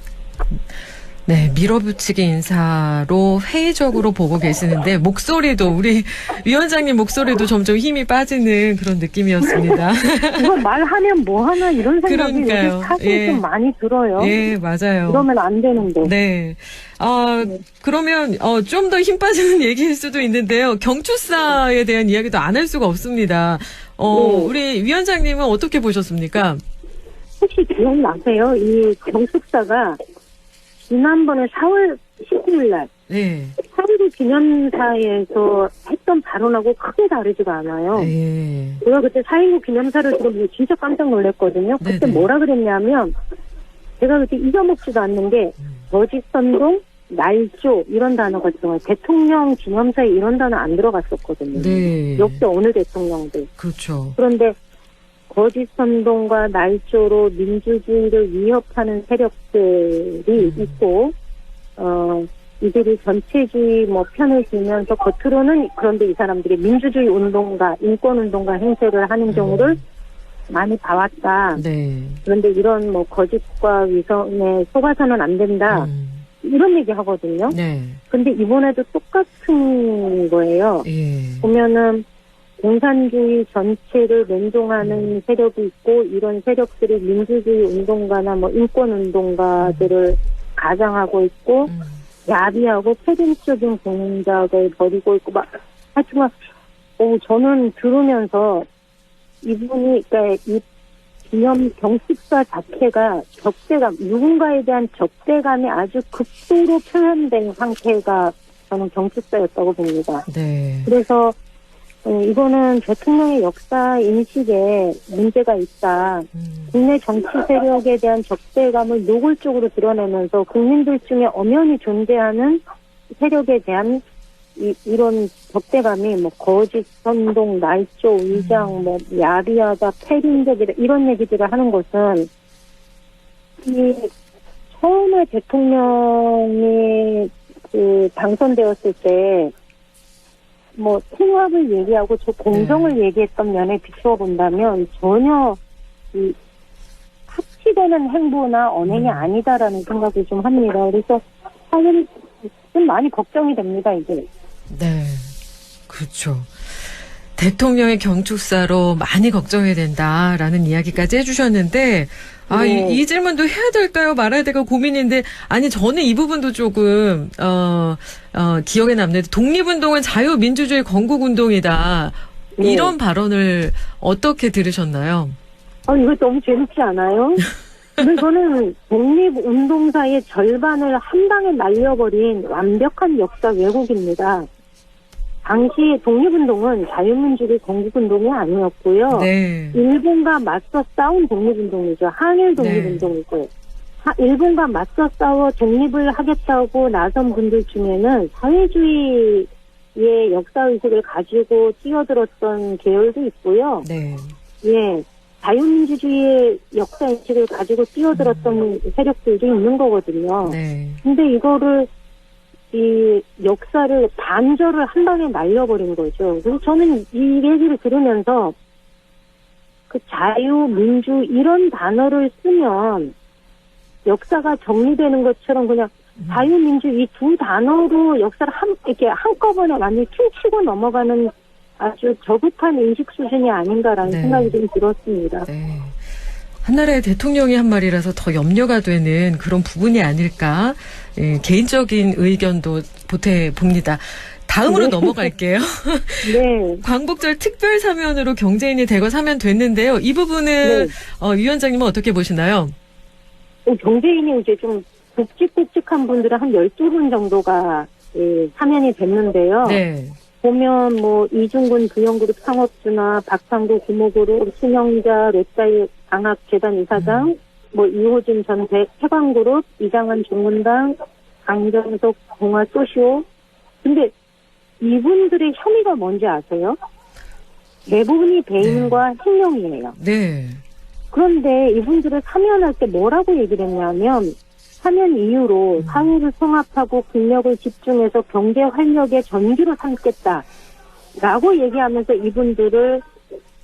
네, 밀어붙이기 인사로 회의적으로 보고 계시는데 목소리도 우리 위원장님 목소리도 점점 힘이 빠지는 그런 느낌이었습니다. 이거 말하면 뭐하나 이런 생각이 그러니까요. 요즘 사실 예. 좀 많이 들어요. 예, 맞아요. 이러면 안 되는데. 네. 그러면 좀 더 힘 빠지는 얘기일 수도 있는데요. 경추사에 대한 이야기도 안 할 수가 없습니다. 네. 우리 위원장님은 어떻게 보셨습니까? 혹시 기억나세요? 이 경축사가 지난번에 4월 19일 날 네. 4.19 기념사에서 했던 발언하고 크게 다르지가 않아요. 네. 제가 그때 4.19 기념사를 들으면 진짜 깜짝 놀랐거든요. 그때 네네. 뭐라 그랬냐면 제가 그때 잊어먹지도 않는 게 거짓선동, 날조 이런 단어가 들어가요. 대통령 기념사에 이런 단어 안 들어갔었거든요. 네. 역시 어느 대통령도. 그렇죠. 그런데 거짓선동과 날조로 민주주의를 위협하는 세력들이 있고 이들이 전체주의 뭐 편을 들면서 겉으로는 그런데 이 사람들이 민주주의 운동가, 인권 운동가 행세를 하는 경우를 많이 봐왔다. 네. 그런데 이런 뭐 거짓과 위선에 속아서는 안 된다. 이런 얘기 하거든요. 네. 근데 이번에도 똑같은 거예요. 예. 보면은 공산주의 전체를 맹종하는 세력이 있고 이런 세력들이 민주주의 운동가나 뭐 인권 운동가들을 가장하고 있고 야비하고 패륜적인 공작을 벌이고 있고 막 하지만 저는 들으면서 이분이 그러니까 이 기념 경축사 자체가 적대감, 누군가에 대한 적대감이 아주 극도로 표현된 상태가 저는 경축사였다고 봅니다. 네. 그래서 이거는 대통령의 역사 인식에 문제가 있다. 국내 정치 세력에 대한 적대감을 노골적으로 드러내면서 국민들 중에 엄연히 존재하는 세력에 대한 이런 적대감이 뭐 거짓 선동, 날조, 위장, 뭐 야비하다, 패륜적이다 이런 얘기들을 하는 것은 이 처음에 대통령이 당선되었을 때 뭐 통합을 얘기하고 저 공정을 얘기했던 면에 비추어 본다면 전혀 이 합치되는 행보나 언행이 아니다라는 생각을 좀 합니다. 그래서 사실 좀 많이 걱정이 됩니다, 이제. 네. 그렇죠. 대통령의 경축사로 많이 걱정이 된다라는 이야기까지 해주셨는데, 네. 이 질문도 해야 될까요? 말아야 될까 고민인데, 아니, 저는 이 부분도 조금, 기억에 남는데, 독립운동은 자유민주주의 건국운동이다. 네. 이런 발언을 어떻게 들으셨나요? 이거 너무 재밌지 않아요? 근데 저는 독립운동사의 절반을 한 방에 날려버린 완벽한 역사 왜곡입니다. 당시 독립운동은 자유민주주의 건국운동이 아니었고요. 네. 일본과 맞서 싸운 독립운동이죠. 항일 독립운동이고. 일본과 맞서 싸워 독립을 하겠다고 나선 분들 중에는 사회주의의 역사의식을 가지고 뛰어들었던 계열도 있고요. 네. 예. 자유민주주의의 역사인식을 가지고 뛰어들었던 세력들도 있는 거거든요. 네. 근데 이거를 이 역사를 단절을 한 방에 날려버린 거죠. 그래서 저는 이 얘기를 들으면서 그 자유, 민주 이런 단어를 쓰면 역사가 정리되는 것처럼 그냥 자유, 민주 이 두 단어로 역사를 이렇게 한꺼번에 완전히 퉁치고 넘어가는 아주 저급한 인식 수준이 아닌가라는 네. 생각이 좀 들었습니다. 네. 한나라의 대통령이 한 말이라서 더 염려가 되는 그런 부분이 아닐까. 예, 개인적인 의견도 보태봅니다. 다음으로 네. 넘어갈게요. 네. 광복절 특별 사면으로 경제인이 대거 사면됐는데요. 이 부분은 위원장님은 어떻게 보시나요? 경제인이 이제 좀 굵직굵직한 분들은 한 12분 정도가 사면이 됐는데요. 네. 보면 뭐 이중근 부영그룹 상업주나 박상도 구모그룹 신영자 롯자의 방학재단 이사장 뭐 이호진 전 태광그룹 이장한 종문당 강정석 동아소시오. 근데 이분들의 혐의가 뭔지 아세요? 대부분이 배임과 횡령이에요. 네. 그런데 이분들을 사면할 때 뭐라고 얘기를 했냐면 사면 이후로 사회를 통합하고 국력을 집중해서 경제 활력의 전기로 삼겠다라고 얘기하면서 이분들을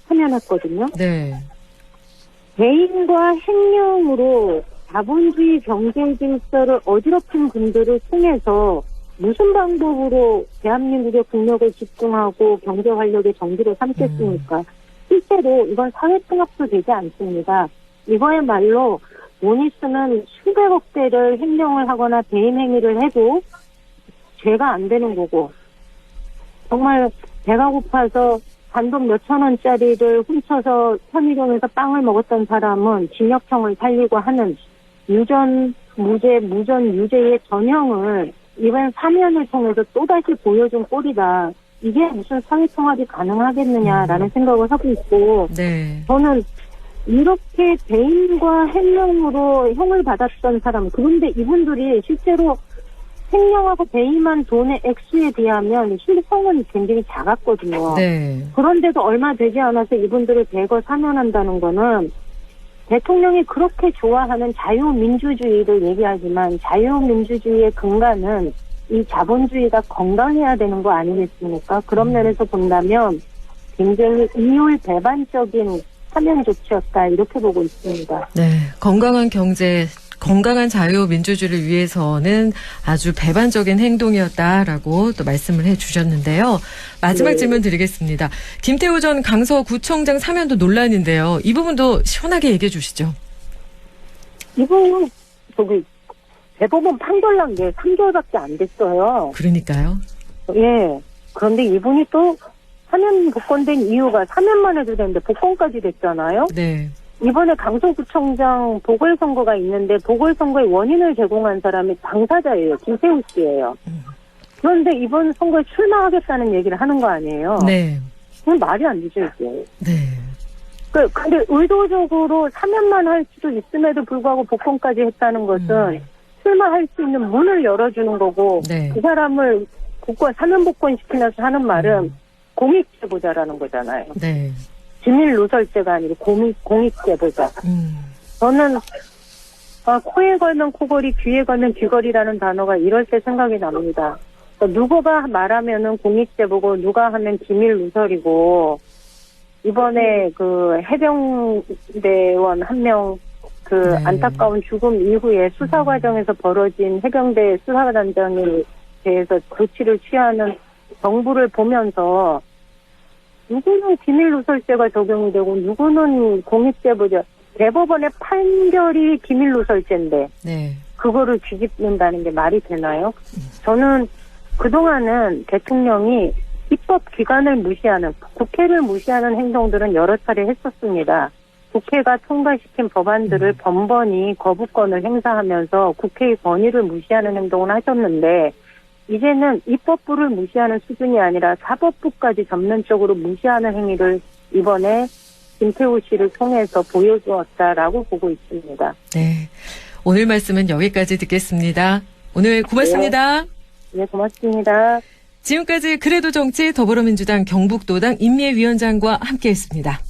사면했거든요. 네. 배임과 횡령으로 자본주의 경제 질서를 어지럽힌 분들을 통해서 무슨 방법으로 대한민국의 국력을 집중하고 경제 활력의 전기로 삼겠습니까? 실제로 이건 사회 통합도 되지 않습니다. 이거야말로 돈 있으면 수백억대를 횡령을 하거나 배임 행위를 해도 죄가 안 되는 거고 정말 배가 고파서 단돈 몇천 원짜리를 훔쳐서 편의점에서 빵을 먹었던 사람은 징역형을 살리고 하는 유전, 무죄, 무전, 유죄의 전형을 이번 사면을 통해서 또다시 보여준 꼴이다. 이게 무슨 사회통합이 가능하겠느냐라는 생각을 하고 있고 네. 저는 이렇게 배임과 횡령으로 형을 받았던 사람, 그런데 이분들이 실제로 횡령하고 배임한 돈의 액수에 비하면 실성은 굉장히 작았거든요. 네. 그런데도 얼마 되지 않아서 이분들을 대거 사면한다는 거는 대통령이 그렇게 좋아하는 자유민주주의를 얘기하지만 자유민주주의의 근간은 이 자본주의가 건강해야 되는 거 아니겠습니까? 그런 면에서 본다면 굉장히 이율 배반적인 사면 조치였다 이렇게 보고 있습니다. 네, 건강한 경제, 건강한 자유민주주의를 위해서는 아주 배반적인 행동이었다라고 또 말씀을 해주셨는데요. 마지막 네. 질문 드리겠습니다. 김태우 전 강서구청장 사면도 논란인데요. 이 부분도 시원하게 얘기해 주시죠. 이분 대법원 판결 난 게 3개월밖에 안 됐어요. 그러니까요. 예. 그런데 이분이 또 사면 복권된 이유가 사면만 해도 되는데 복권까지 됐잖아요. 네. 이번에 강서구청장 보궐선거가 있는데 보궐선거의 원인을 제공한 사람이 당사자예요. 김태우 씨예요. 그런데 이번 선거에 출마하겠다는 얘기를 하는 거 아니에요. 네. 그건 말이 안 되죠, 이게. 네. 근데 의도적으로 사면만 할 수도 있음에도 불구하고 복권까지 했다는 것은 출마할 수 있는 문을 열어주는 거고 네. 그 사람을 사면 복권 시키면서 하는 말은 공익제보자라는 거잖아요. 네. 비밀 누설죄가 아니고 공익제보자. 저는 코에 걸면 코걸이, 귀에 걸면 귀걸이라는 단어가 이럴 때 생각이 납니다. 누구가 말하면은 공익제보고 누가 하면 비밀 누설이고 이번에 그 해병대원 한 명 그 안타까운 죽음 이후에 수사 과정에서 벌어진 해병대 수사단장에 대해서 조치를 취하는 정부를 보면서 누구는 비밀누설죄가 적용이 되고 누구는 공익제보자. 대법원의 판결이 비밀누설죄인데 네. 그거를 뒤집는다는 게 말이 되나요? 저는 그동안은 대통령이 입법기관을 무시하는, 국회를 무시하는 행동들은 여러 차례 했었습니다. 국회가 통과시킨 법안들을 번번이 거부권을 행사하면서 국회의 권위를 무시하는 행동을 하셨는데 이제는 입법부를 무시하는 수준이 아니라 사법부까지 전면적으로 무시하는 행위를 이번에 김태우 씨를 통해서 보여주었다라고 보고 있습니다. 네. 오늘 말씀은 여기까지 듣겠습니다. 오늘 고맙습니다. 네, 고맙습니다. 지금까지 그래도 정치 더불어민주당 경북도당 임미애 위원장과 함께했습니다.